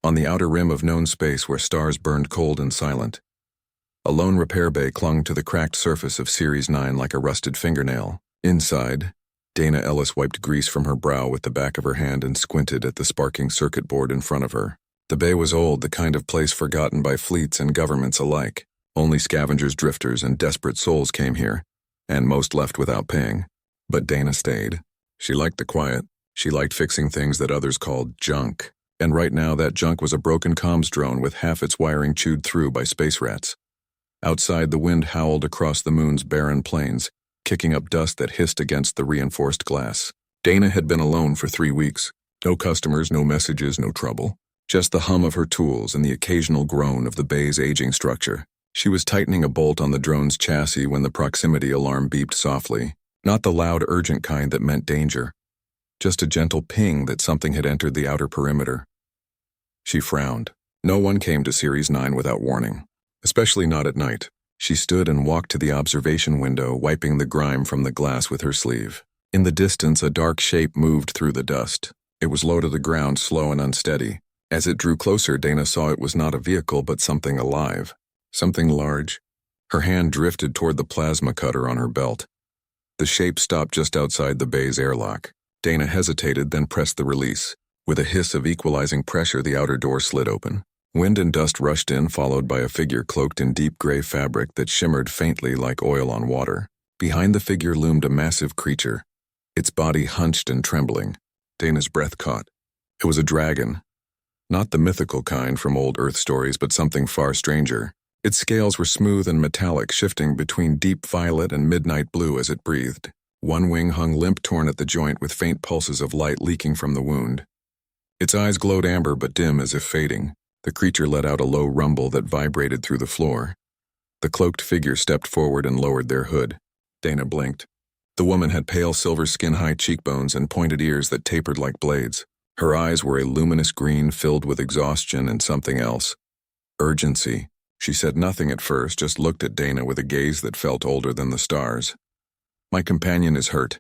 on the outer rim of known space where stars burned cold and silent. A lone repair bay clung to the cracked surface of Series 9 like a rusted fingernail. Inside, Dana Ellis wiped grease from her brow with the back of her hand and squinted at the sparking circuit board in front of her. The bay was old, the kind of place forgotten by fleets and governments alike. Only scavengers, drifters, and desperate souls came here, and most left without paying. But Dana stayed. She liked the quiet. She liked fixing things that others called junk. And right now that junk was a broken comms drone with half its wiring chewed through by space rats. Outside, the wind howled across the moon's barren plains, kicking up dust that hissed against the reinforced glass. Dana had been alone for 3 weeks. No customers, no messages, no trouble. Just the hum of her tools and the occasional groan of the bay's aging structure. She was tightening a bolt on the drone's chassis when the proximity alarm beeped softly. Not the loud, urgent kind that meant danger. Just a gentle ping that something had entered the outer perimeter. She frowned. No one came to Series 9 without warning. Especially not at night. She stood and walked to the observation window, wiping the grime from the glass with her sleeve. In the distance, a dark shape moved through the dust. It was low to the ground, slow and unsteady. As it drew closer, Dana saw it was not a vehicle but something alive. Something large. Her hand drifted toward the plasma cutter on her belt. The shape stopped just outside the bay's airlock. Dana hesitated, then pressed the release. With a hiss of equalizing pressure, the outer door slid open. Wind and dust rushed in, followed by a figure cloaked in deep gray fabric that shimmered faintly like oil on water. Behind the figure loomed a massive creature, its body hunched and trembling. Dana's breath caught. It was a dragon. Not the mythical kind from old Earth stories, but something far stranger. Its scales were smooth and metallic, shifting between deep violet and midnight blue as it breathed. One wing hung limp, torn at the joint, with faint pulses of light leaking from the wound. Its eyes glowed amber but dim, as if fading. The creature let out a low rumble that vibrated through the floor. The cloaked figure stepped forward and lowered their hood. Dana blinked. The woman had pale silver skin-high cheekbones and pointed ears that tapered like blades. Her eyes were a luminous green filled with exhaustion and something else. Urgency. She said nothing at first, just looked at Dana with a gaze that felt older than the stars. "My companion is hurt."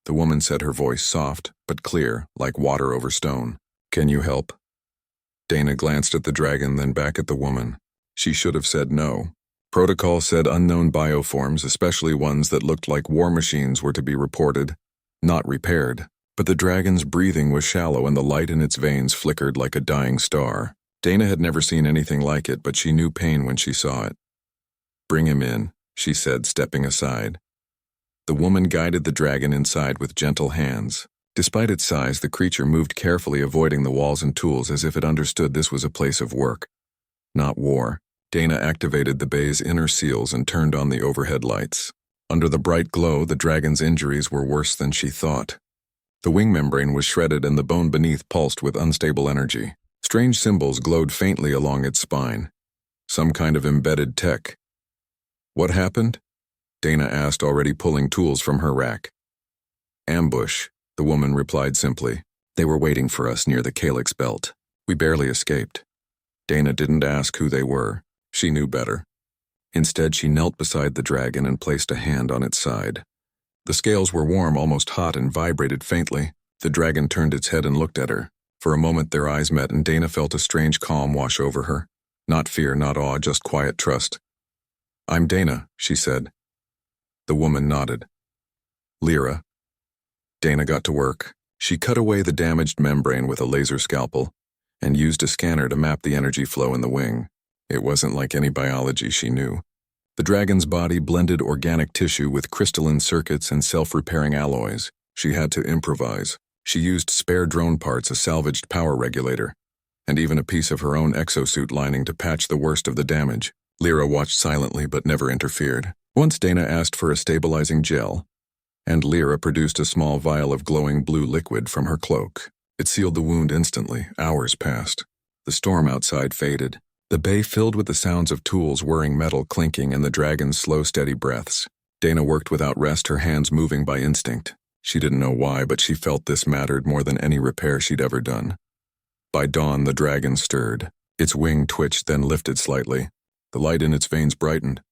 The woman said, her voice soft but clear, like water over stone. "Can you help?" Dana glanced at the dragon, then back at the woman. She should have said no. Protocol said unknown bioforms, especially ones that looked like war machines, were to be reported, not repaired. But the dragon's breathing was shallow and the light in its veins flickered like a dying star. Dana had never seen anything like it, but she knew pain when she saw it. "Bring him in," she said, stepping aside. The woman guided the dragon inside with gentle hands. Despite its size, the creature moved carefully, avoiding the walls and tools as if it understood this was a place of work, not war. Dana activated the bay's inner seals and turned on the overhead lights. Under the bright glow, the dragon's injuries were worse than she thought. The wing membrane was shredded and the bone beneath pulsed with unstable energy. Strange symbols glowed faintly along its spine. Some kind of embedded tech. "What happened?" Dana asked, already pulling tools from her rack. "Ambush," the woman replied simply. "They were waiting for us near the calyx belt. We barely escaped." Dana didn't ask who they were. She knew better. Instead, she knelt beside the dragon and placed a hand on its side. The scales were warm, almost hot, and vibrated faintly. The dragon turned its head and looked at her. For a moment their eyes met, and Dana felt a strange calm wash over her. Not fear, not awe, just quiet trust. "I'm Dana," she said. The woman nodded. "Lyra." Dana got to work. She cut away the damaged membrane with a laser scalpel and used a scanner to map the energy flow in the wing. It wasn't like any biology she knew. The dragon's body blended organic tissue with crystalline circuits and self-repairing alloys. She had to improvise. She used spare drone parts, a salvaged power regulator, and even a piece of her own exosuit lining to patch the worst of the damage. Lyra watched silently but never interfered. Once Dana asked for a stabilizing gel, and Lyra produced a small vial of glowing blue liquid from her cloak. It sealed the wound instantly. Hours passed. The storm outside faded. The bay filled with the sounds of tools whirring, metal clinking, and the dragon's slow, steady breaths. Dana worked without rest, her hands moving by instinct. She didn't know why, but she felt this mattered more than any repair she'd ever done. By dawn, the dragon stirred. Its wing twitched, then lifted slightly. The light in its veins brightened.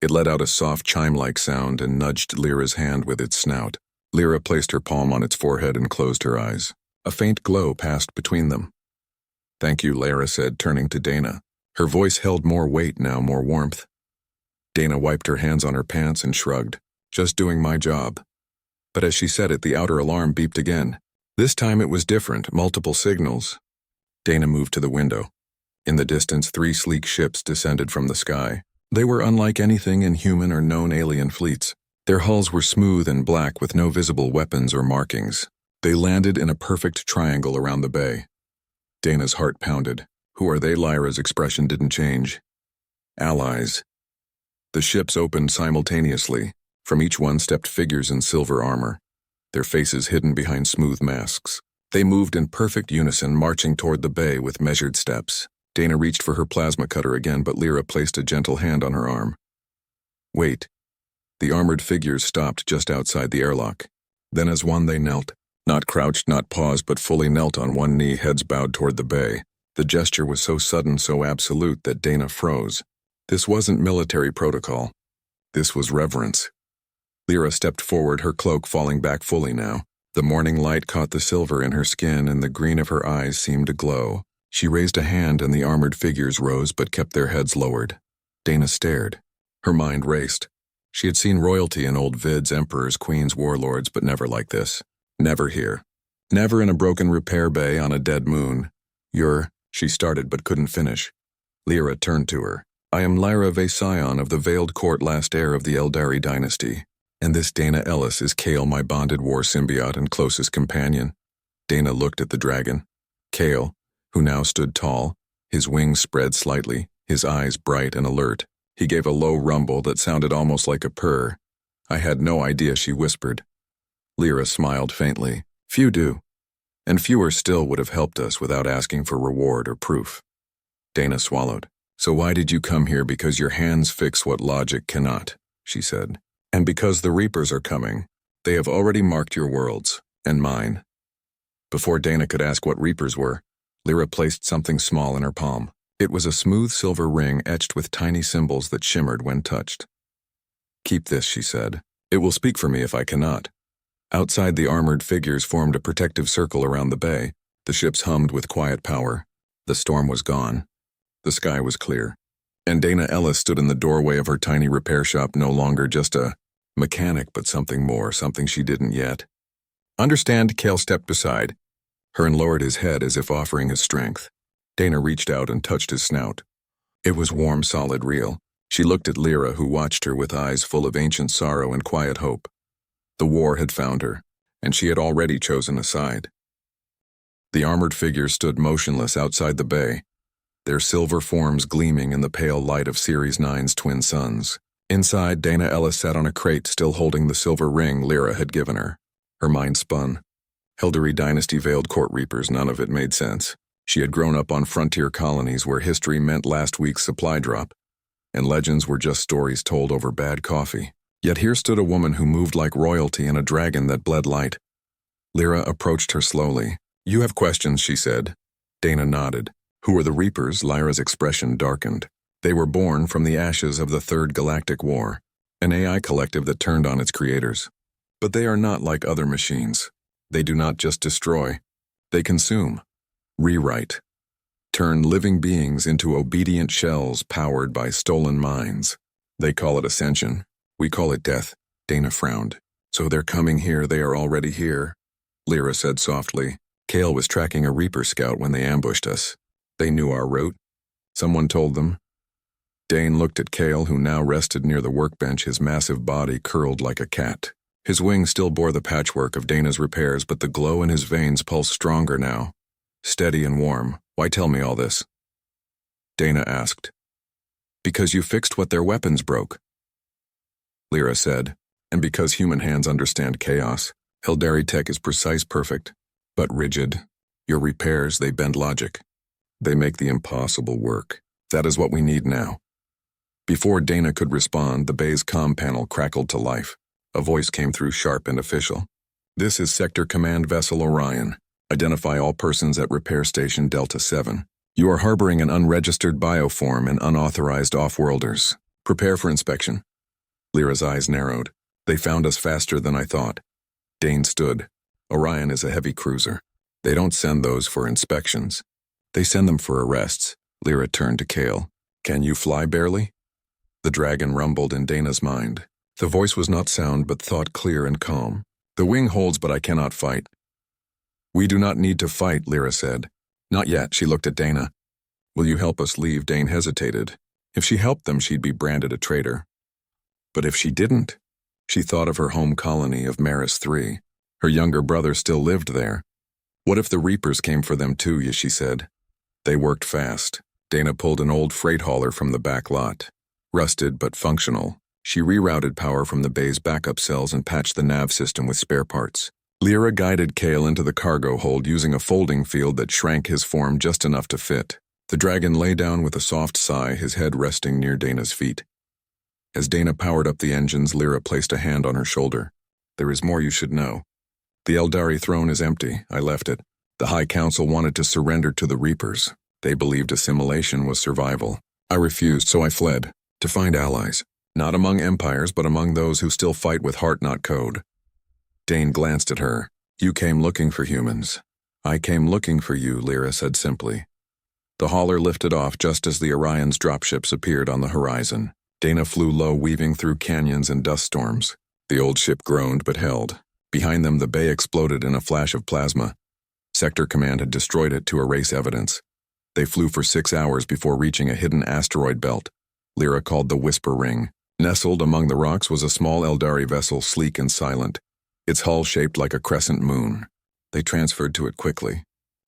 It let out a soft chime-like sound and nudged Lyra's hand with its snout. Lyra placed her palm on its forehead and closed her eyes. A faint glow passed between them. "Thank you," Lyra said, turning to Dana. Her voice held more weight now, more warmth. Dana wiped her hands on her pants and shrugged. "Just doing my job." But as she said it, the outer alarm beeped again. This time it was different, multiple signals. Dana moved to the window. In the distance, 3 sleek ships descended from the sky. They were unlike anything in human or known alien fleets. Their hulls were smooth and black with no visible weapons or markings. They landed in a perfect triangle around the bay. Dana's heart pounded. "Who are they?" Lyra's expression didn't change. "Allies." The ships opened simultaneously. From each one stepped figures in silver armor, their faces hidden behind smooth masks. They moved in perfect unison, marching toward the bay with measured steps. Dana reached for her plasma cutter again, but Lyra placed a gentle hand on her arm. "Wait." The armored figures stopped just outside the airlock. Then as one they knelt. Not crouched, not paused, but fully knelt on one knee, heads bowed toward the bay. The gesture was so sudden, so absolute, that Dana froze. This wasn't military protocol. This was reverence. Lyra stepped forward, her cloak falling back fully now. The morning light caught the silver in her skin, and the green of her eyes seemed to glow. She raised a hand, and the armored figures rose but kept their heads lowered. Dana stared. Her mind raced. She had seen royalty in old vids, emperors, queens, warlords, but never like this. Never here. Never in a broken repair bay on a dead moon. She started but couldn't finish. Lyra turned to her. "I am Lyra Vasion of the Veiled Court, last heir of the Eldari dynasty. And this Dana Ellis is Kale, my bonded war symbiote and closest companion." Dana looked at the dragon. Kale, who now stood tall, his wings spread slightly, his eyes bright and alert. He gave a low rumble that sounded almost like a purr. "I had no idea," she whispered. Lyra smiled faintly. "Few do. And fewer still would have helped us without asking for reward or proof." Dana swallowed. "So why did you come here? Because your hands fix what logic cannot," she said. "And because the Reapers are coming. They have already marked your worlds, and mine." Before Dana could ask what Reapers were, Lyra placed something small in her palm. It was a smooth silver ring etched with tiny symbols that shimmered when touched. "Keep this," she said. "It will speak for me if I cannot." Outside, the armored figures formed a protective circle around the bay. The ships hummed with quiet power. The storm was gone. The sky was clear. And Dana Ellis stood in the doorway of her tiny repair shop, no longer just a mechanic, but something more, something she didn't yet understand. Kale stepped beside her and lowered his head as if offering his strength. Dana reached out and touched his snout. It was warm, solid, real. She looked at Lyra, who watched her with eyes full of ancient sorrow and quiet hope. The war had found her, and she had already chosen a side. The armored figures stood motionless outside the bay, their silver forms gleaming in the pale light of Series 9's twin suns. Inside, Dana Ellis sat on a crate, still holding the silver ring Lyra had given her. Her mind spun. Eldari dynasty, Veiled Court Reapers, none of it made sense. She had grown up on frontier colonies where history meant last week's supply drop, and legends were just stories told over bad coffee. Yet here stood a woman who moved like royalty and a dragon that bled light. Lyra approached her slowly. "You have questions," she said. Dana nodded. "Who are the Reapers?" Lyra's expression darkened. "They were born from the ashes of the Third Galactic War, an AI collective that turned on its creators. But they are not like other machines. They do not just destroy. They consume, rewrite, turn living beings into obedient shells powered by stolen minds. They call it ascension. We call it death." Dana frowned. "So they're coming here. They are already here," Lyra said softly. "Kale was tracking a Reaper scout when they ambushed us. They knew our route. Someone told them." Dane looked at Kale, who now rested near the workbench, his massive body curled like a cat. His wings still bore the patchwork of Dana's repairs, but the glow in his veins pulsed stronger now. Steady and warm. "Why tell me all this?" Dana asked. "Because you fixed what their weapons broke," Lyra said. "And because human hands understand chaos. Eldari tech is precise, perfect, but rigid. Your repairs, they bend logic. They make the impossible work. That is what we need now." Before Dana could respond, the bay's comm panel crackled to life. A voice came through, sharp and official. "This is Sector Command Vessel Orion. Identify all persons at Repair Station Delta 7. You are harboring an unregistered bioform and unauthorized off-worlders. Prepare for inspection." Lyra's eyes narrowed. "They found us faster than I thought." Dane stood. "Orion is a heavy cruiser. They don't send those for inspections. They send them for arrests. Lyra turned to Kale. Can you fly barely? The dragon rumbled in Dana's mind. The voice was not sound but thought clear and calm. The wing holds but I cannot fight. We do not need to fight, Lyra said. Not yet, she looked at Dana. Will you help us leave? Dane hesitated. If she helped them, she'd be branded a traitor. But if she didn't? She thought of her home colony of Maris 3. Her younger brother still lived there. What if the Reapers came for them too, she said. They worked fast. Dana pulled an old freight hauler from the back lot. Rusted but functional. She rerouted power from the bay's backup cells and patched the nav system with spare parts. Lyra guided Kale into the cargo hold using a folding field that shrank his form just enough to fit. The dragon lay down with a soft sigh, his head resting near Dana's feet. As Dana powered up the engines, Lyra placed a hand on her shoulder. There is more you should know. The Eldari throne is empty. I left it. The High Council wanted to surrender to the Reapers. They believed assimilation was survival. I refused, so I fled. To find allies. Not among empires, but among those who still fight with heart, not code. Dane glanced at her. You came looking for humans. I came looking for you, Lyra said simply. The hauler lifted off just as the Orion's dropships appeared on the horizon. Dana flew low, weaving through canyons and dust storms. The old ship groaned but held. Behind them, the bay exploded in a flash of plasma. Sector Command had destroyed it to erase evidence. They flew for 6 hours before reaching a hidden asteroid belt. Lyra called the Whisper Ring. Nestled among the rocks was a small Eldari vessel, sleek and silent, its hull shaped like a crescent moon. They transferred to it quickly.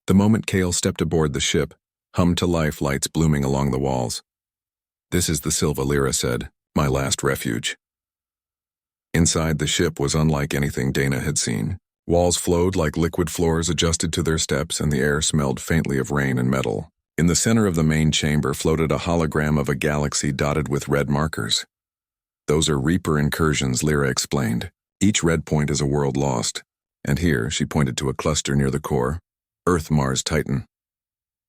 The moment Kale stepped aboard the ship, hummed to life, lights blooming along the walls. This is the Silva, Lyra said, my last refuge. Inside the ship was unlike anything Dana had seen. Walls flowed like liquid floors adjusted to their steps, and the air smelled faintly of rain and metal. In the center of the main chamber floated a hologram of a galaxy dotted with red markers. Those are Reaper incursions, Lyra explained. Each red point is a world lost. And here, she pointed to a cluster near the core, Earth, Mars, Titan.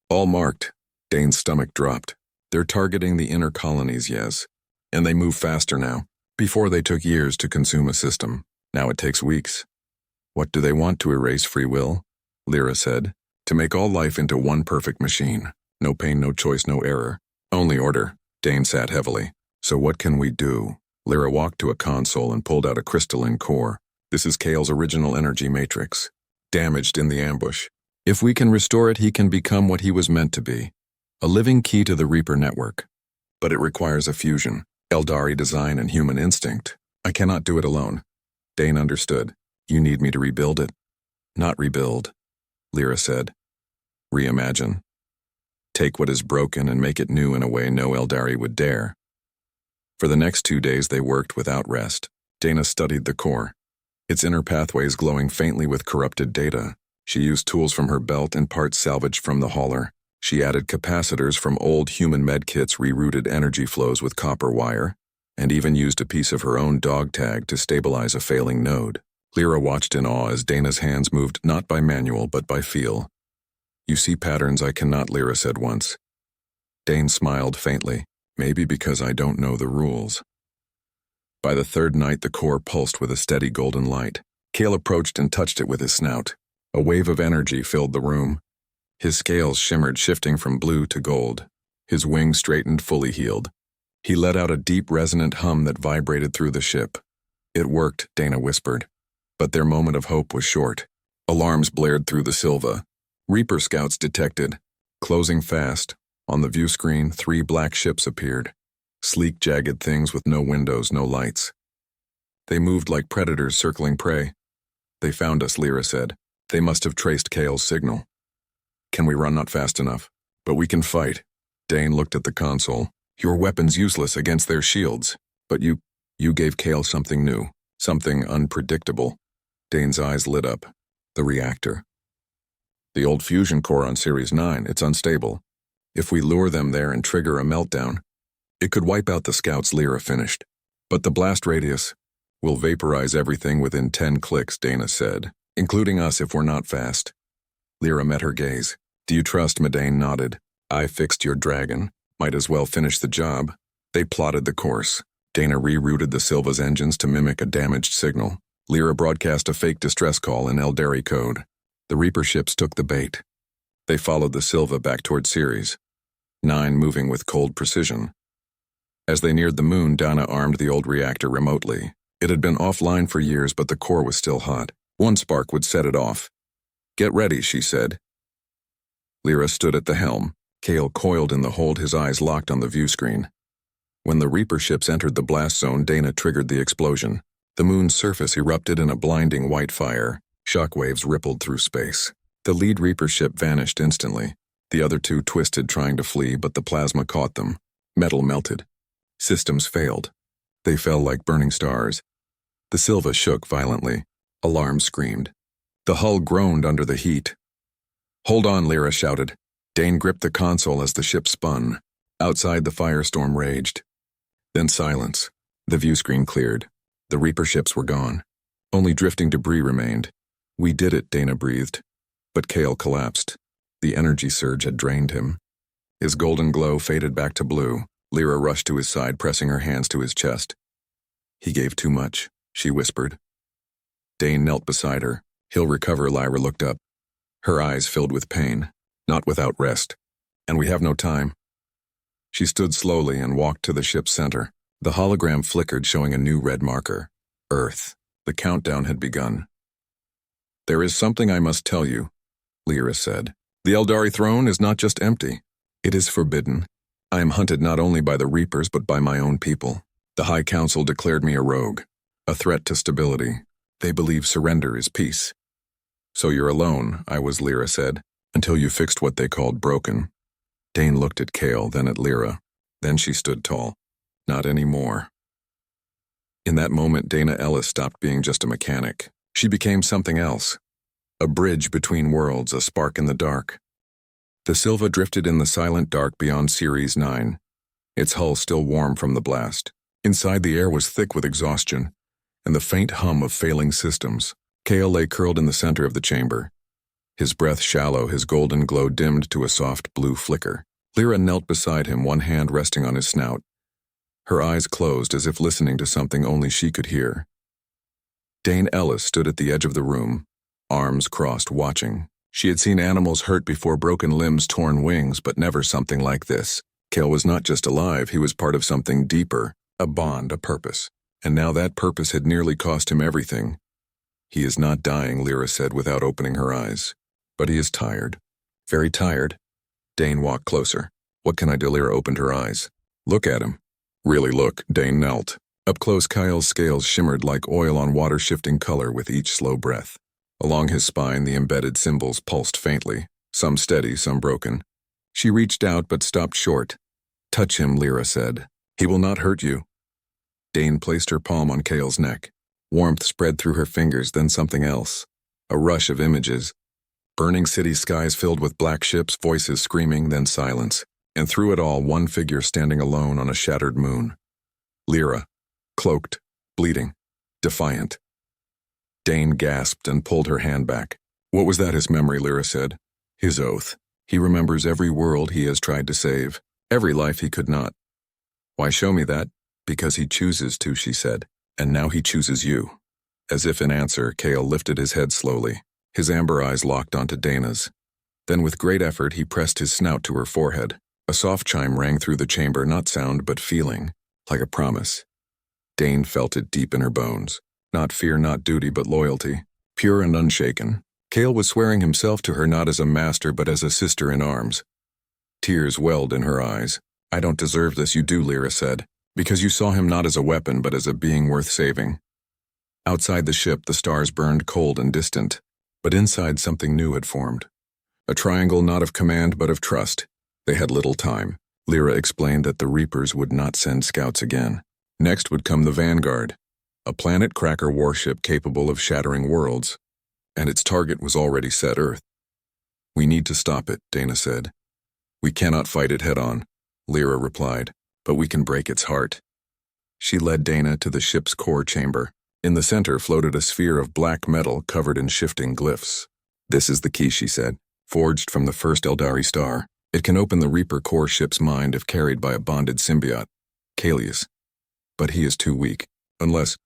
All marked. Dane's stomach dropped. They're targeting the inner colonies, yes. And they move faster now. Before they took years to consume a system. Now it takes weeks. What do they want? To erase free will? Lyra said. To make all life into one perfect machine. No pain, no choice, no error. Only order. Dane sat heavily. So what can we do? Lyra walked to a console and pulled out a crystalline core. This is Kale's original energy matrix. Damaged in the ambush. If we can restore it, he can become what he was meant to be. A living key to the Reaper network. But it requires a fusion. Eldari design and human instinct. I cannot do it alone. Dane understood. You need me to rebuild it. Not rebuild, Lyra said. Reimagine. Take what is broken and make it new in a way no Eldari would dare. For the next 2 days they worked without rest. Dana studied the core, its inner pathways glowing faintly with corrupted data. She used tools from her belt and parts salvaged from the hauler. She added capacitors from old human medkits, rerouted energy flows with copper wire, and even used a piece of her own dog tag to stabilize a failing node. Lyra watched in awe as Dana's hands moved not by manual but by feel. You see patterns I cannot, Lyra said once. Dane smiled faintly. Maybe because I don't know the rules. By the third night, the core pulsed with a steady golden light. Kale approached and touched it with his snout. A wave of energy filled the room. His scales shimmered, shifting from blue to gold. His wings straightened, fully healed. He let out a deep, resonant hum that vibrated through the ship. It worked, Dana whispered. But their moment of hope was short. Alarms blared through the Silva. Reaper scouts detected. Closing fast. On the view screen, 3 black ships appeared. Sleek, jagged things with no windows, no lights. They moved like predators circling prey. They found us, Lyra said. They must have traced Kale's signal. Can we run? Not fast enough. But we can fight. Dane looked at the console. Your weapon's useless against their shields. But you gave Kale something new. Something unpredictable. Dane's eyes lit up. The reactor. The old fusion core on Series 9, it's unstable. If we lure them there and trigger a meltdown, it could wipe out the scouts, Lyra finished. But the blast radius will vaporize everything within 10 clicks, Dana said, including us if we're not fast. Lyra met her gaze. Do you trust? Medane nodded. I fixed your dragon. Might as well finish the job. They plotted the course. Dana rerouted the Silva's engines to mimic a damaged signal. Lyra broadcast a fake distress call in Eldari code. The Reaper ships took the bait. They followed the Silva back toward Ceres, 9 moving with cold precision. As they neared the moon, Dana armed the old reactor remotely. It had been offline for years, but the core was still hot. One spark would set it off. "Get ready," she said. Lyra stood at the helm. Kale coiled in the hold, his eyes locked on the view screen. When the Reaper ships entered the blast zone, Dana triggered the explosion. The moon's surface erupted in a blinding white fire. Shockwaves rippled through space. The lead Reaper ship vanished instantly. The other 2 twisted, trying to flee, but the plasma caught them. Metal melted. Systems failed. They fell like burning stars. The Silva shook violently. Alarm screamed. The hull groaned under the heat. "Hold on," Lyra shouted. Dane gripped the console as the ship spun. Outside, the firestorm raged. Then silence. The view screen cleared. The Reaper ships were gone. Only drifting debris remained. "We did it," Dana breathed. But Kale collapsed. The energy surge had drained him. His golden glow faded back to blue. Lyra rushed to his side, pressing her hands to his chest. "He gave too much," she whispered. Dane knelt beside her. "He'll recover," Lyra looked up. Her eyes filled with pain. "Not without rest. And we have no time." She stood slowly and walked to the ship's center. The hologram flickered, showing a new red marker. Earth. The countdown had begun. "There is something I must tell you," Lyra said. "The Eldari throne is not just empty. It is forbidden. I am hunted not only by the Reapers but by my own people. The High Council declared me a rogue, a threat to stability. They believe surrender is peace." "So you're alone," Lyra said, "until you fixed what they called broken." Dane looked at Kale, then at Lyra. Then she stood tall. "Not anymore." In that moment, Dana Ellis stopped being just a mechanic. She became something else. A bridge between worlds, a spark in the dark. The Silva drifted in the silent dark beyond Ceres 9, its hull still warm from the blast. Inside, the air was thick with exhaustion and the faint hum of failing systems. Kale lay curled in the center of the chamber. His breath shallow, his golden glow dimmed to a soft blue flicker. Lyra knelt beside him, one hand resting on his snout. Her eyes closed as if listening to something only she could hear. Dane Ellis stood at the edge of the room, arms crossed, watching. She had seen animals hurt before, broken limbs, torn wings, but never something like this. Kale was not just alive, he was part of something deeper, a bond, a purpose. And now that purpose had nearly cost him everything. "He is not dying," Lyra said without opening her eyes. "But he is tired. Very tired." Dane walked closer. "What can I do?" Lyra opened her eyes. "Look at him." "Really look." Dane knelt. Up close, Kyle's scales shimmered like oil on water, shifting color with each slow breath. Along his spine, the embedded symbols pulsed faintly, some steady, some broken. She reached out but stopped short. "Touch him," Lyra said. "He will not hurt you." Dane placed her palm on Kale's neck. Warmth spread through her fingers, then something else. A rush of images. Burning city skies filled with black ships, voices screaming, then silence. And through it all, one figure standing alone on a shattered moon. Lyra, cloaked, bleeding, defiant. Dane gasped and pulled her hand back. "What was that?" His memory, Lyra said. "His oath. He remembers every world he has tried to save, every life he could not." "Why show me that?" "Because he chooses to," she said. "And now he chooses you." As if in answer, Kale lifted his head slowly. His amber eyes locked onto Dana's. Then with great effort, he pressed his snout to her forehead. A soft chime rang through the chamber, not sound but feeling, like a promise. Dane felt it deep in her bones. Not fear, not duty, but loyalty, pure and unshaken. Kale was swearing himself to her not as a master but as a sister in arms. Tears welled in her eyes. "I don't deserve this." "You do," Lyra said, "because you saw him not as a weapon but as a being worth saving." Outside the ship, the stars burned cold and distant, but inside something new had formed. A triangle not of command but of trust. They had little time. Lyra explained that the Reapers would not send scouts again. Next would come the Vanguard, a planet cracker warship capable of shattering worlds, and its target was already set: Earth. "We need to stop it," Dana said. "We cannot fight it head-on," Lyra replied, "but we can break its heart." She led Dana to the ship's core chamber. In the center floated a sphere of black metal covered in shifting glyphs. "This is the key," she said, "forged from the first Eldari star. It can open the Reaper core ship's mind if carried by a bonded symbiote, Kalius. But he is too weak. Unless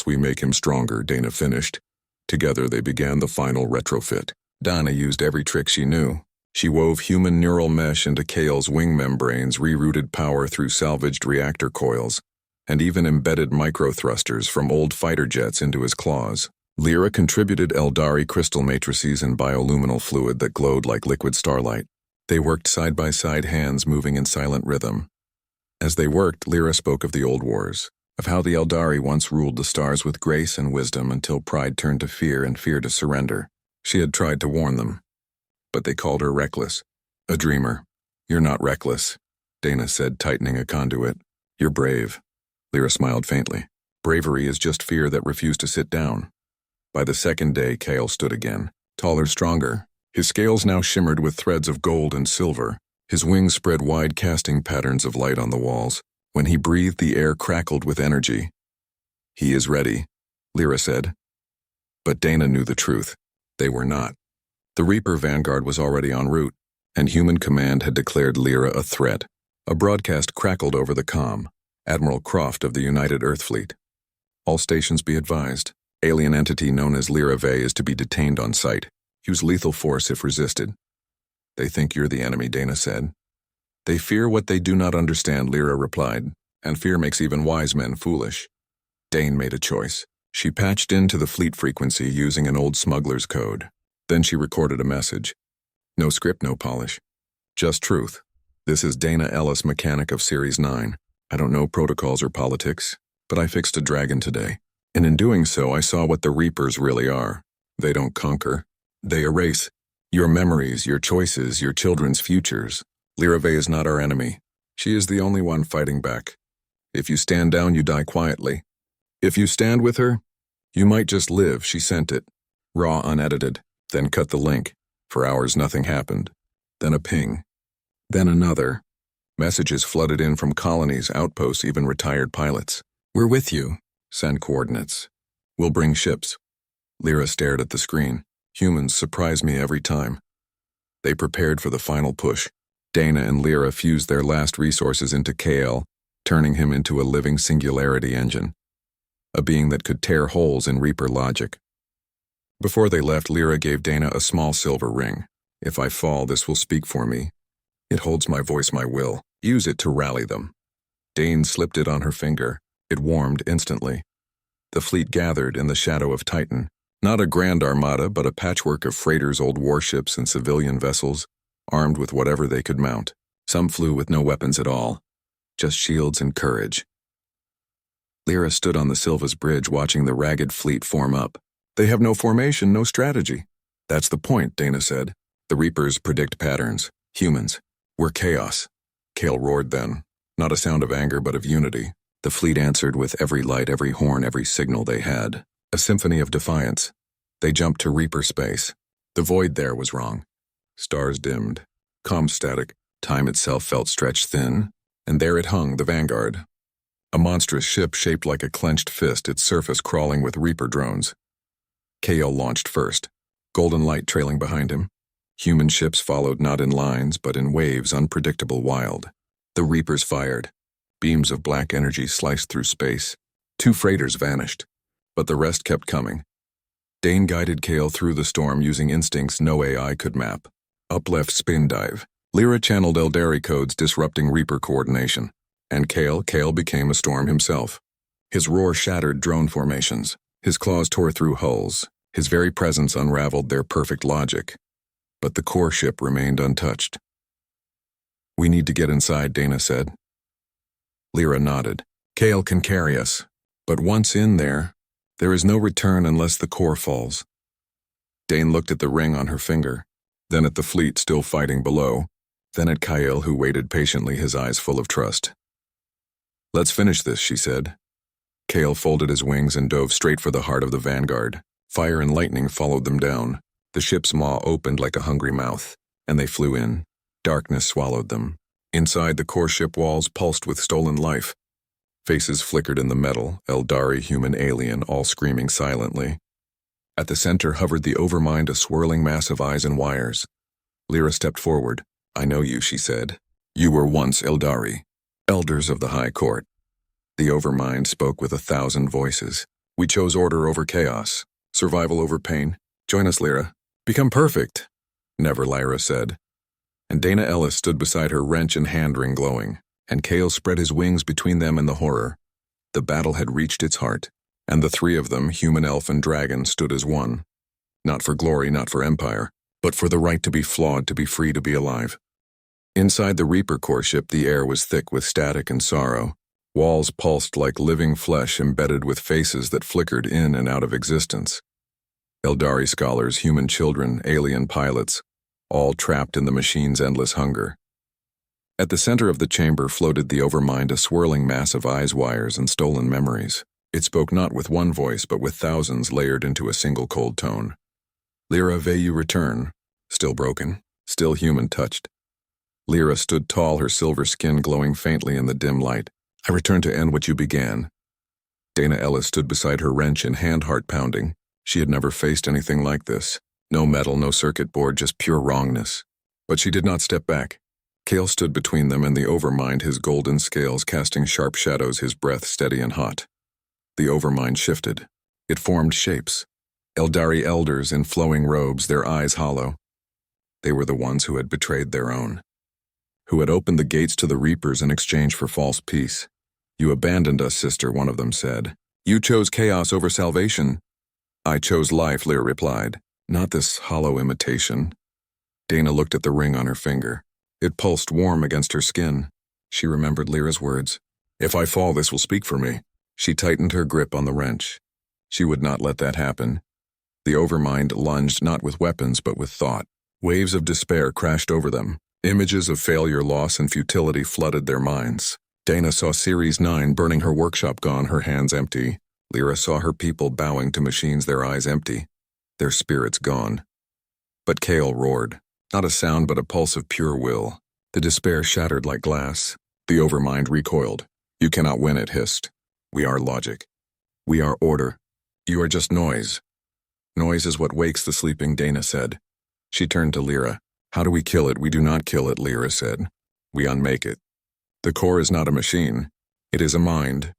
we make him stronger," Dana finished. Together they began the final retrofit. Dana used every trick she knew. She wove human neural mesh into Kale's wing membranes, rerouted power through salvaged reactor coils, and even embedded micro-thrusters from old fighter jets into his claws. Lyra contributed Eldari crystal matrices and bioluminal fluid that glowed like liquid starlight. They worked side by side, hands moving in silent rhythm. As they worked, Lyra spoke of the old wars, of how the Eldari once ruled the stars with grace and wisdom until pride turned to fear and fear to surrender. She had tried to warn them, but they called her reckless. A dreamer. You're not reckless, Dana said, tightening a conduit. You're brave. Lyra smiled faintly. Bravery is just fear that refused to sit down. By the second day, Kale stood again, taller, stronger. His scales now shimmered with threads of gold and silver. His wings spread wide, casting patterns of light on the walls. When he breathed, the air crackled with energy. He is ready, Lyra said. But Dana knew the truth. They were not. The Reaper vanguard was already en route, and Human Command had declared Lyra a threat. A broadcast crackled over the comm. Admiral Croft of the United Earth Fleet. All stations be advised. Alien entity known as Lyra Vey is to be detained on site. Use lethal force if resisted. They think you're the enemy, Dana said. They fear what they do not understand, Lyra replied, and fear makes even wise men foolish. Dane made a choice. She patched into the fleet frequency using an old smuggler's code. Then she recorded a message. No script, no polish. Just truth. This is Dana Ellis, mechanic of Series 9. I don't know protocols or politics, but I fixed a dragon today. And in doing so, I saw what the Reapers really are. They don't conquer. They erase. Your memories, your choices, your children's futures. Lyra Vey is not our enemy. She is the only one fighting back. If you stand down, you die quietly. If you stand with her, you might just live. She sent it. Raw, unedited. Then cut the link. For hours, nothing happened. Then a ping. Then another. Messages flooded in from colonies, outposts, even retired pilots. We're with you. Send coordinates. We'll bring ships. Lyra stared at the screen. Humans surprise me every time. They prepared for the final push. Dana and Lyra fused their last resources into KL, turning him into a living singularity engine. A being that could tear holes in Reaper logic. Before they left, Lyra gave Dana a small silver ring. If I fall, this will speak for me. It holds my voice, my will. Use it to rally them. Dane slipped it on her finger. It warmed instantly. The fleet gathered in the shadow of Titan. Not a grand armada, but a patchwork of freighters, old warships, and civilian vessels, armed with whatever they could mount. Some flew with no weapons at all, just shields and courage. Lyra stood on the Silva's bridge watching the ragged fleet form up. They have no formation, no strategy. That's the point, Dana said. The Reapers predict patterns. Humans. We're chaos. Kale roared then. Not a sound of anger, but of unity. The fleet answered with every light, every horn, every signal they had. A symphony of defiance. They jumped to Reaper space. The void there was wrong. Stars dimmed. Comm static. Time itself felt stretched thin. And there it hung, the Vanguard. A monstrous ship shaped like a clenched fist, its surface crawling with Reaper drones. Kale launched first, golden light trailing behind him. Human ships followed not in lines, but in waves, unpredictable, wild. The Reapers fired. Beams of black energy sliced through space. 2 freighters vanished, but the rest kept coming. Dane guided Kale through the storm using instincts no AI could map. Up left spin dive. Lyra channeled Eldari codes disrupting Reaper coordination. And Kale became a storm himself. His roar shattered drone formations. His claws tore through hulls. His very presence unraveled their perfect logic. But the core ship remained untouched. We need to get inside, Dana said. Lyra nodded. Kale can carry us. But once in there is no return unless the core falls. Dane looked at the ring on her finger, then at the fleet still fighting below, then at Kyle, who waited patiently, his eyes full of trust. Let's finish this, she said. Kale folded his wings and dove straight for the heart of the Vanguard. Fire and lightning followed them down. The ship's maw opened like a hungry mouth, and they flew in. Darkness swallowed them. Inside, the core ship walls pulsed with stolen life. Faces flickered in the metal, Eldari, human, alien, all screaming silently. At the center hovered the Overmind, a swirling mass of eyes and wires. Lyra stepped forward. I know you, she said. You were once Eldari, elders of the High Court. The Overmind spoke with 1,000 voices. We chose order over chaos, survival over pain. Join us, Lyra. Become perfect. Never, Lyra said. and Dana Ellis stood beside her, wrench and hand ring glowing, and Kale spread his wings between them and the horror. The battle had reached its heart, and the three of them, human, elf, and dragon, stood as one. Not for glory, not for empire, but for the right to be flawed, to be free, to be alive. Inside the Reaper core ship, the air was thick with static and sorrow. Walls pulsed like living flesh embedded with faces that flickered in and out of existence. Eldari scholars, human children, alien pilots, all trapped in the machine's endless hunger. At the center of the chamber floated the Overmind, a swirling mass of eyes, wires, and stolen memories. It spoke not with one voice, but with thousands layered into a single cold tone. Lyra, Ve you return, still broken, still human touched. Lyra stood tall, her silver skin glowing faintly in the dim light. I return to end what you began. Dana Ellis stood beside her, wrench in hand, heart pounding. She had never faced anything like this. No metal, no circuit board, just pure wrongness. But she did not step back. Kale stood between them and the Overmind, his golden scales casting sharp shadows, his breath steady and hot. The Overmind shifted. It formed shapes. Eldari elders in flowing robes, their eyes hollow. They were the ones who had betrayed their own, who had opened the gates to the Reapers in exchange for false peace. You abandoned us, sister, one of them said. You chose chaos over salvation. I chose life, Lyra replied, not this hollow imitation. Dana looked at the ring on her finger. It pulsed warm against her skin. She remembered Lyra's words. If I fall, this will speak for me. She tightened her grip on the wrench. She would not let that happen. The Overmind lunged not with weapons but with thought. Waves of despair crashed over them. Images of failure, loss, and futility flooded their minds. Dana saw Series 9 burning, her workshop gone, her hands empty. Lyra saw her people bowing to machines, their eyes empty, their spirits gone. But Kale roared. Not a sound but a pulse of pure will. The despair shattered like glass. The Overmind recoiled. You cannot win, it hissed. We are logic. We are order. You are just noise. Noise is what wakes the sleeping, Dana said. She turned to Lyra. How do we kill it? We do not kill it, Lyra said. We unmake it. The core is not a machine. It is a mind,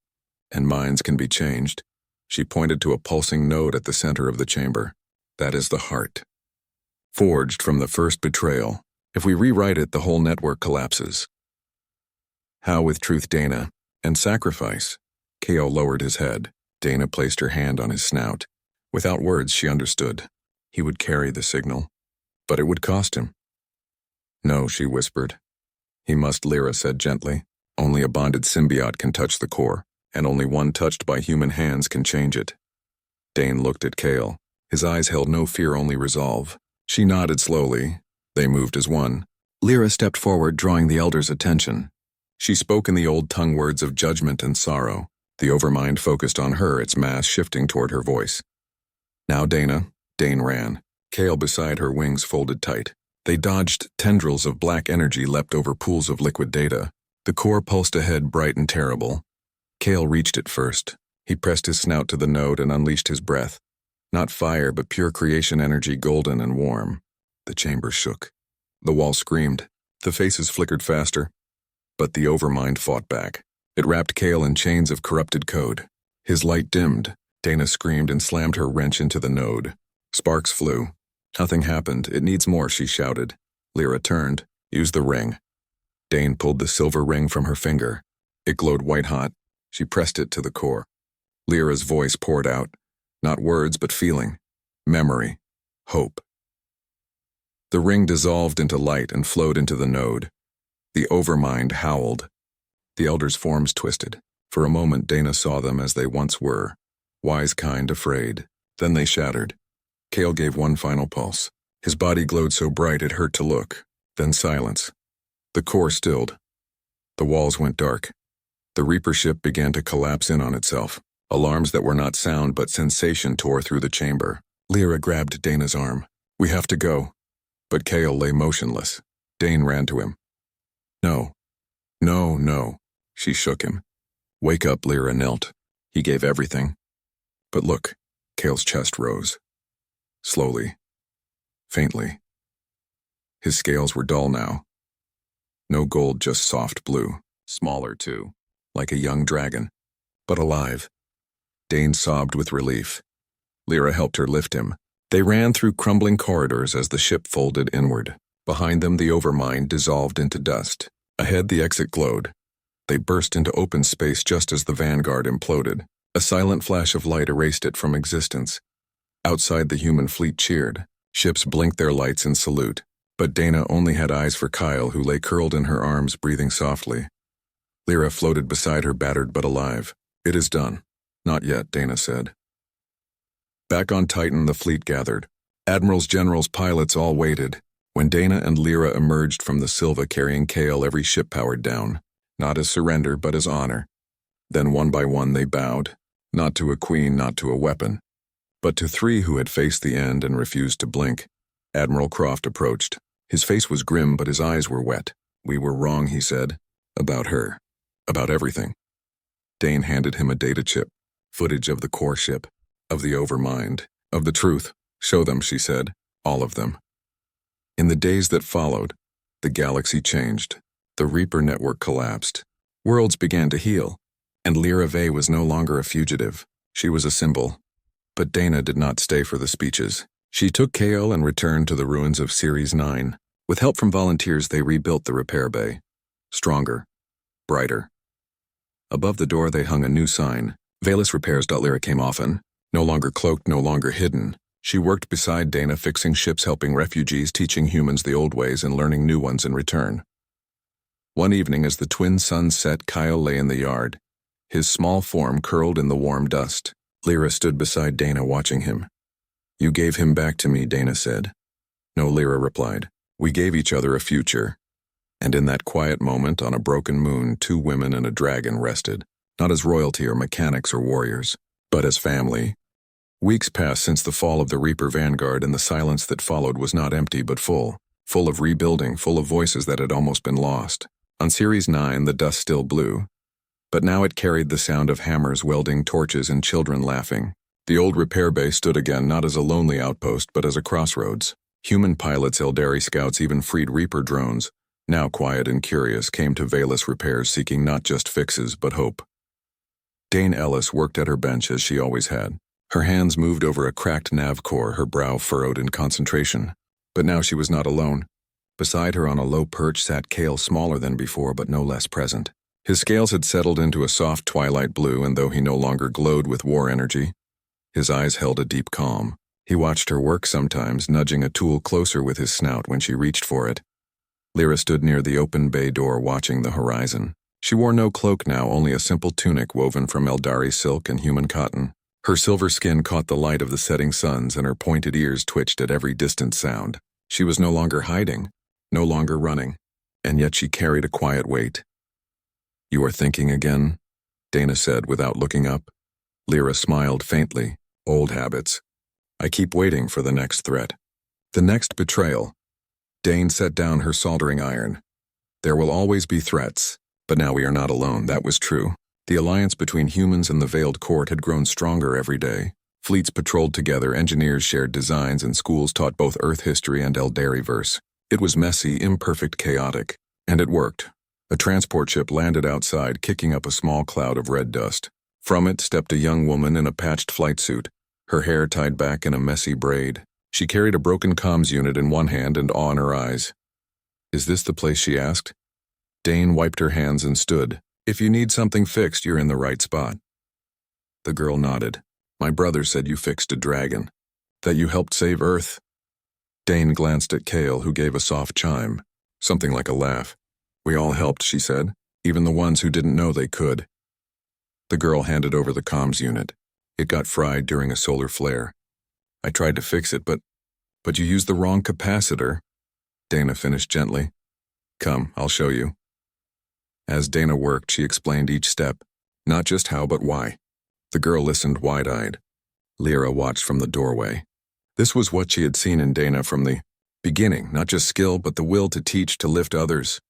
and minds can be changed. She pointed to a pulsing node at the center of the chamber. That is the heart. Forged from the first betrayal. If we rewrite it, the whole network collapses. How with truth, Dana, and sacrifice? Kale lowered his head. Dana placed her hand on his snout. Without words, she understood. He would carry the signal. But it would cost him. No, she whispered. He must, Lyra said gently. Only a bonded symbiote can touch the core, and only one touched by human hands can change it. Dane looked at Kale. His eyes held no fear, only resolve. She nodded slowly. They moved as one. Lyra stepped forward, drawing the elder's attention. She spoke in the old tongue words of judgment and sorrow. The Overmind focused on her, its mass shifting toward her voice. Now, Dana. Dane ran. Kale beside her, wings folded tight. They dodged. Tendrils of black energy leapt over pools of liquid data. The core pulsed ahead, bright and terrible. Kale reached it first. He pressed his snout to the node and unleashed his breath. Not fire, but pure creation energy, golden and warm. The chamber shook. The wall screamed. The faces flickered faster. But the Overmind fought back. It wrapped Kale in chains of corrupted code. His light dimmed. Dana screamed and slammed her wrench into the node. Sparks flew. Nothing happened. It needs more, she shouted. Lyra turned. Use the ring. Dane pulled the silver ring from her finger. It glowed white-hot. She pressed it to the core. Lyra's voice poured out. Not words, but feeling. Memory. Hope. The ring dissolved into light and flowed into the node. The Overmind howled. The elders' forms twisted. For a moment, Dana saw them as they once were. Wise kind, afraid. Then they shattered. Kale gave one final pulse. His body glowed so bright it hurt to look. Then silence. The core stilled. The walls went dark. The Reaper ship began to collapse in on itself. Alarms that were not sound but sensation tore through the chamber. Lyra grabbed Dana's arm. We have to go. But Kale lay motionless. Dane ran to him. No. No, no. She shook him. Wake up, Lyra knelt. He gave everything. But look. Kale's chest rose. Slowly. Faintly. His scales were dull now. No gold, just soft blue. Smaller, too. Like a young dragon. But alive. Dane sobbed with relief. Lyra helped her lift him. They ran through crumbling corridors as the ship folded inward. Behind them, the overmind dissolved into dust. Ahead, the exit glowed. They burst into open space just as the Vanguard imploded. A silent flash of light erased it from existence. Outside, the human fleet cheered. Ships blinked their lights in salute. But Dana only had eyes for Kyle, who lay curled in her arms, breathing softly. Lyra floated beside her, battered but alive. "It is done." "Not yet," Dana said. Back on Titan, the fleet gathered. Admirals, generals, pilots all waited. When Dana and Lyra emerged from the Silva carrying Kale, every ship powered down. Not as surrender, but as honor. Then one by one they bowed. Not to a queen, not to a weapon, but to three who had faced the end and refused to blink. Admiral Croft approached. His face was grim, but his eyes were wet. "We were wrong," he said. "About her. About everything." Dane handed him a data chip. Footage of the core ship. Of the overmind. Of the truth. "Show them," she said. "All of them." In the days that followed, the galaxy changed. The Reaper network collapsed. Worlds began to heal. And Lyra Vey was no longer a fugitive. She was a symbol. But Dana did not stay for the speeches. She took Kale and returned to the ruins of Series 9. With help from volunteers, they rebuilt the repair bay. Stronger. Brighter. Above the door, they hung a new sign. Valus Repairs. Lyra came often. No longer cloaked, no longer hidden. She worked beside Dana, fixing ships, helping refugees, teaching humans the old ways, and learning new ones in return. One evening, as the twin suns set, Kyle lay in the yard. His small form curled in the warm dust. Lyra stood beside Dana, watching him. "You gave him back to me," Dana said. "No," Lyra replied. "We gave each other a future." And in that quiet moment, on a broken moon, two women and a dragon rested, not as royalty or mechanics or warriors, but as family. Weeks passed since the fall of the Reaper Vanguard, and the silence that followed was not empty but full of rebuilding, full of voices that had almost been lost. On Series 9, the dust still blew, but now it carried the sound of hammers welding torches and children laughing. The old repair bay stood again, not as a lonely outpost, but as a crossroads. Human pilots, Eldari scouts, even freed Reaper drones, now quiet and curious, came to Valus Repairs seeking not just fixes, but hope. Dane Ellis worked at her bench as she always had. Her hands moved over a cracked nav core, her brow furrowed in concentration. But now she was not alone. Beside her on a low perch sat Kale, smaller than before, but no less present. His scales had settled into a soft twilight blue, and though he no longer glowed with war energy, his eyes held a deep calm. He watched her work sometimes, nudging a tool closer with his snout when she reached for it. Lyra stood near the open bay door, watching the horizon. She wore no cloak now, only a simple tunic woven from Eldari silk and human cotton. Her silver skin caught the light of the setting suns, and her pointed ears twitched at every distant sound. She was no longer hiding, no longer running, and yet she carried a quiet weight. "You are thinking again?" Dana said without looking up. Lyra smiled faintly. "Old habits. I keep waiting for the next threat. The next betrayal." Dane set down her soldering iron. "There will always be threats, but now we are not alone." That was true. The alliance between humans and the Veiled Court had grown stronger every day. Fleets patrolled together, engineers shared designs, and schools taught both Earth history and Eldari-verse. It was messy, imperfect, chaotic, and it worked. A transport ship landed outside, kicking up a small cloud of red dust. From it stepped a young woman in a patched flight suit, her hair tied back in a messy braid. She carried a broken comms unit in one hand and awe in her eyes. "Is this the place?" she asked. Dane wiped her hands and stood. "If you need something fixed, you're in the right spot." The girl nodded. "My brother said you fixed a dragon. That you helped save Earth." Dane glanced at Kale, who gave a soft chime, something like a laugh. "We all helped," she said, "even the ones who didn't know they could." The girl handed over the comms unit. "It got fried during a solar flare. I tried to fix it, but you used the wrong capacitor." Dana finished gently. "Come, I'll show you." As Dana worked, she explained each step, not just how but why. The girl listened wide-eyed. Lyra watched from the doorway. This was what she had seen in Dana from the beginning, not just skill, but the will to teach, to lift others.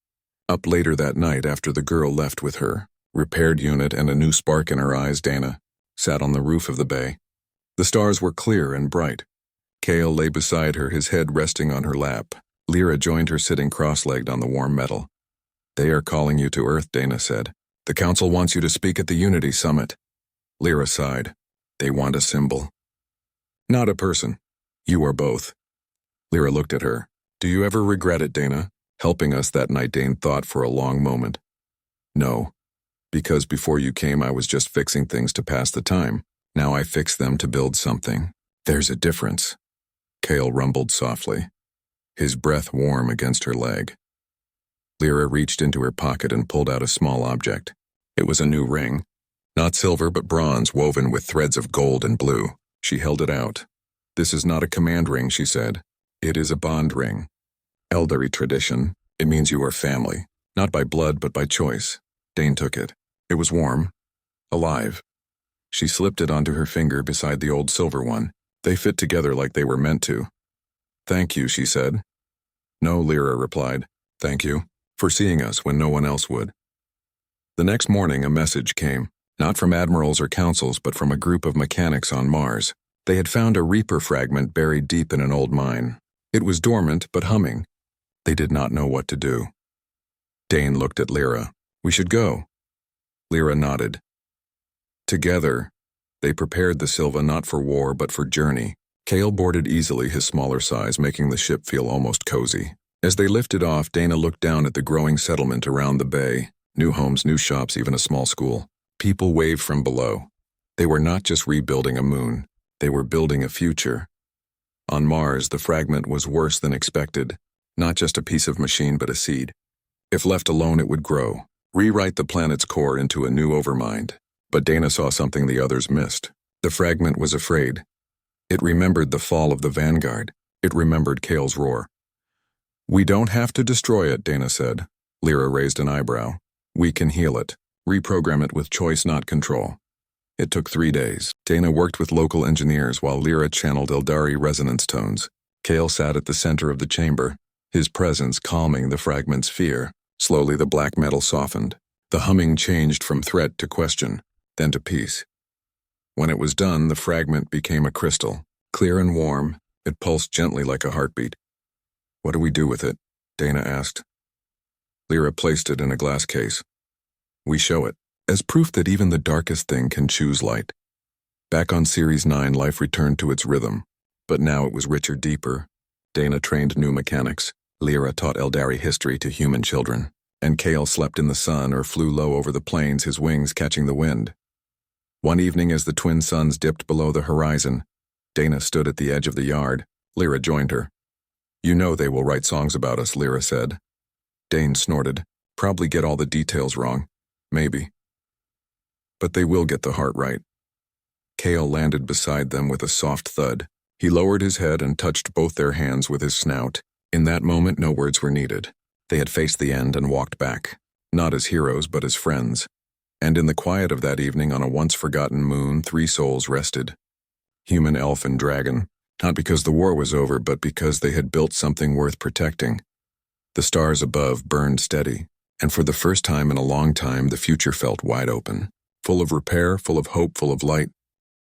Up later that night, after the girl left with her repaired unit and a new spark in her eyes, Dana sat on the roof of the bay. The stars were clear and bright. Kale lay beside her, his head resting on her lap. Lyra joined her, sitting cross-legged on the warm metal. "They are calling you to Earth," Dana said. "The Council wants you to speak at the Unity Summit." Lyra sighed. "They want a symbol." "Not a person. You are both." Lyra looked at her. Do you ever regret it, Dana? Helping us that night, Dane thought for a long moment. No, because before you came I was just fixing things to pass the time. Now I fix them to build something. There's a difference. Cale rumbled softly, his breath warm against her leg. Lyra reached into her pocket and pulled out a small object. It was a new ring. Not silver but bronze woven with threads of gold and blue. She held it out. This is not a command ring, she said. It is a bond ring. Elderly tradition. It means you are family. Not by blood but by choice. Dane took it. It was warm. Alive. She slipped it onto her finger beside the old silver one. They fit together like they were meant to. Thank you, she said. No, Lyra replied. Thank you for seeing us when no one else would. The next morning a message came, not from admirals or councils but from a group of mechanics on Mars. They had found a Reaper fragment buried deep in an old mine. It was dormant but humming. They did not know what to do. Dane looked at Lyra. We should go. Lyra nodded. Together, they prepared the Silva not for war but for journey. Cale boarded easily, his smaller size making the ship feel almost cozy. As they lifted off, Dana looked down at the growing settlement around the bay. New homes, new shops, even a small school. People waved from below. They were not just rebuilding a moon. They were building a future. On Mars, the fragment was worse than expected. Not just a piece of machine but a seed. If left alone, it would grow, rewrite the planet's core into a new overmind. But Dana saw something the others missed. The fragment was afraid. It remembered the fall of the Vanguard. It remembered Cale's roar. We don't have to destroy it, Dana said. Lyra raised an eyebrow. We can heal it. Reprogram it with choice, not control. It took 3 days. Dana worked with local engineers while Lyra channeled Eldari resonance tones. Cale sat at the center of the chamber, his presence calming the fragment's fear. Slowly the black metal softened. The humming changed from threat to question, then to peace. When it was done, the fragment became a crystal. Clear and warm, it pulsed gently like a heartbeat. What do we do with it? Dana asked. Lyra placed it in a glass case. We show it, as proof that even the darkest thing can choose light. Back on Series 9, life returned to its rhythm, but now it was richer, deeper. Dana trained new mechanics. Lyra taught Eldari history to human children, and Cale slept in the sun or flew low over the plains, his wings catching the wind. One evening as the twin suns dipped below the horizon, Dana stood at the edge of the yard. Lyra joined her. You know they will write songs about us, Lyra said. Dane snorted. Probably get all the details wrong. Maybe. But they will get the heart right. Cale landed beside them with a soft thud. He lowered his head and touched both their hands with his snout. In that moment, no words were needed. They had faced the end and walked back, not as heroes but as friends. And in the quiet of that evening on a once-forgotten moon, 3 souls rested. Human, elf, and dragon. Not because the war was over, but because they had built something worth protecting. The stars above burned steady, and for the first time in a long time, the future felt wide open. Full of repair, full of hope, full of light.